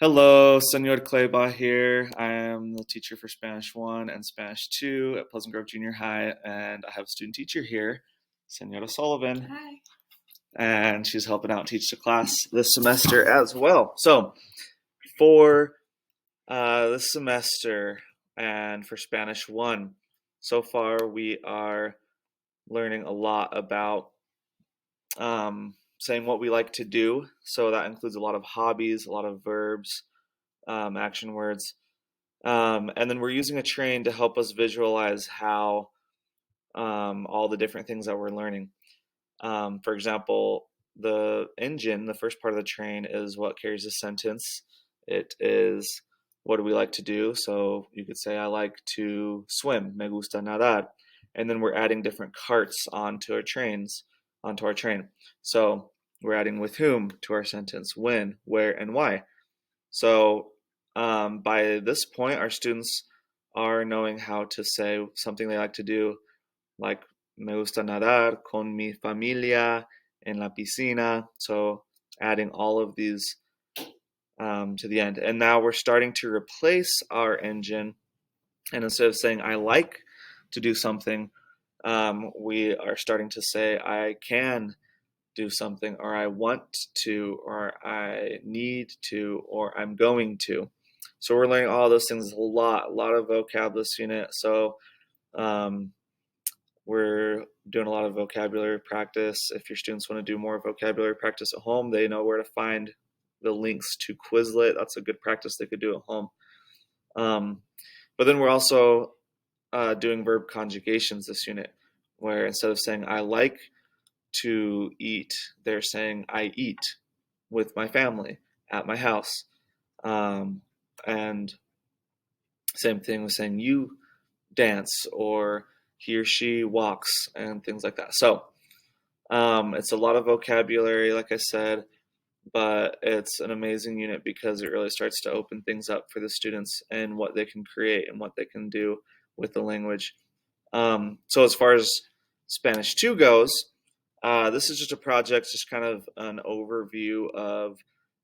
Hello, Senor Claybaugh here. I am the teacher for Spanish 1 and Spanish 2 at Pleasant Grove Junior High, and I have a student teacher here, Senora Sullivan, Hi. and she's helping out teach the class this semester as well. So, for this semester and for Spanish 1, so far we are learning a lot about saying what we like to do. So, that includes a lot of hobbies, a lot of verbs, action words. And then we're using a train to help us visualize how all the different things that we're learning. For example, the engine, the first part of the train, is what carries a sentence. It is what do we like to do? So you could say, I like to swim, me gusta nadar. And then we're adding different carts onto our train. So we're adding with whom to our sentence, when, where, and why. So by this point, our students are knowing how to say something they like to do, like me gusta nadar con mi familia en la piscina. So adding all of these to the end. And now we're starting to replace our engine. And instead of saying I like to do something, we are starting to say I can do something, or I want to, or I need to, or I'm going to. So we're learning all those things a lot of vocab this unit. So um, we're doing a lot of vocabulary practice. If your students want to do more vocabulary practice at home, they know where to find the links to Quizlet. That's a good practice they could do at home. But then we're also doing verb conjugations this unit, where instead of saying I like to eat, they're saying I eat with my family at my house. And same thing with saying you dance or he or she walks and things like that. So it's a lot of vocabulary, like I said, but it's an amazing unit because it really starts to open things up for the students and what they can create and what they can do with the language. So as far as Spanish 2 goes, this is just a project, just kind of an overview of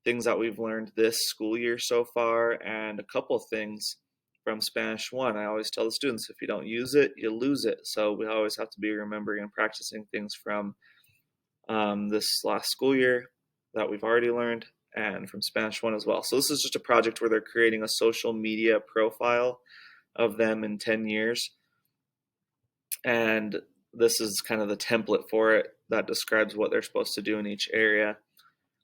things that we've learned this school year so far and a couple things from Spanish 1. I always tell the students, if you don't use it, you lose it. So we always have to be remembering and practicing things from this last school year that we've already learned and from Spanish 1 as well. So this is just a project where they're creating a social media profile of them in 10 years. And this is kind of the template for it that describes what they're supposed to do in each area.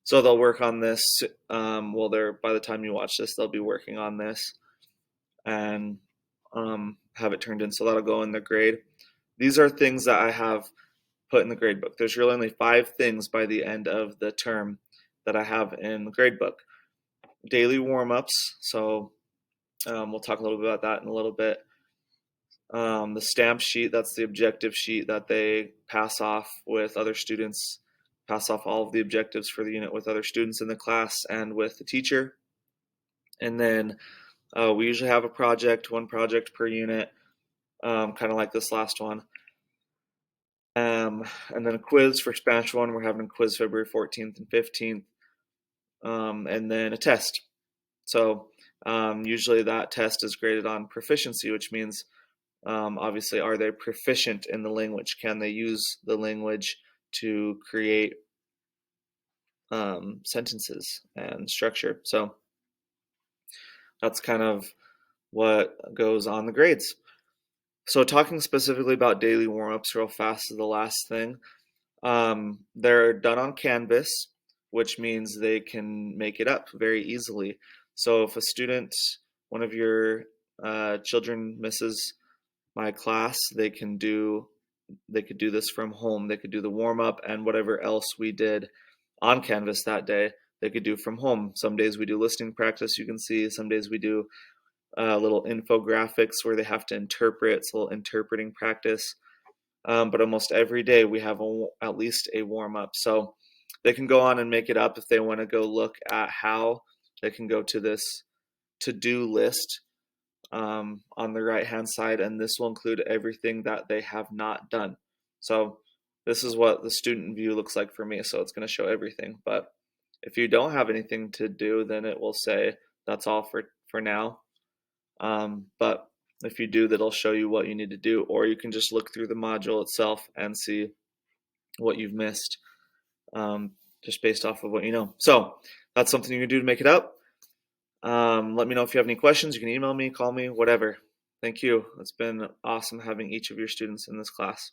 So they'll work on this. They're by the time you watch this, they'll be working on this and have it turned in. So that'll go in the grade. These are things that I have put in the grade book. There's really only 5 things by the end of the term that I have in the grade book. Daily warm-ups. So we'll talk a little bit about that in a little bit. The stamp sheet, that's the objective sheet that they pass off with other students, pass off all of the objectives for the unit with other students in the class and with the teacher. And then we usually have one project per unit, kind of like this last one. And then a quiz for Spanish 1. We're having a quiz February 14th and 15th. And then a test. So usually that test is graded on proficiency, which means obviously, are they proficient in the language? Can they use the language to create sentences and structure? So that's kind of what goes on the grades. So talking specifically about daily warm-ups real fast is the last thing. They're done on Canvas, which means they can make it up very easily. So if a student, one of your children misses my class, they could do this from home. They could do the warm-up and whatever else we did on Canvas that day, they could do from home. Some days we do listening practice, you can see. Some days we do little infographics where they have to interpret. It's a little interpreting practice. But almost every day we have at least a warm-up. So they can go on and make it up if they want to go look at how. They can go to this to-do list on the right-hand side, and this will include everything that they have not done. So this is what the student view looks like for me, so it's going to show everything. But If you don't have anything to do, then it will say that's all for now. But if you do, that'll show you what you need to do, or you can just look through the module itself and see what you've missed, um, just based off of what you know. So that's something you can do to make it up. Let me know if you have any questions. You can email me, call me, whatever. Thank you. It's been awesome having each of your students in this class.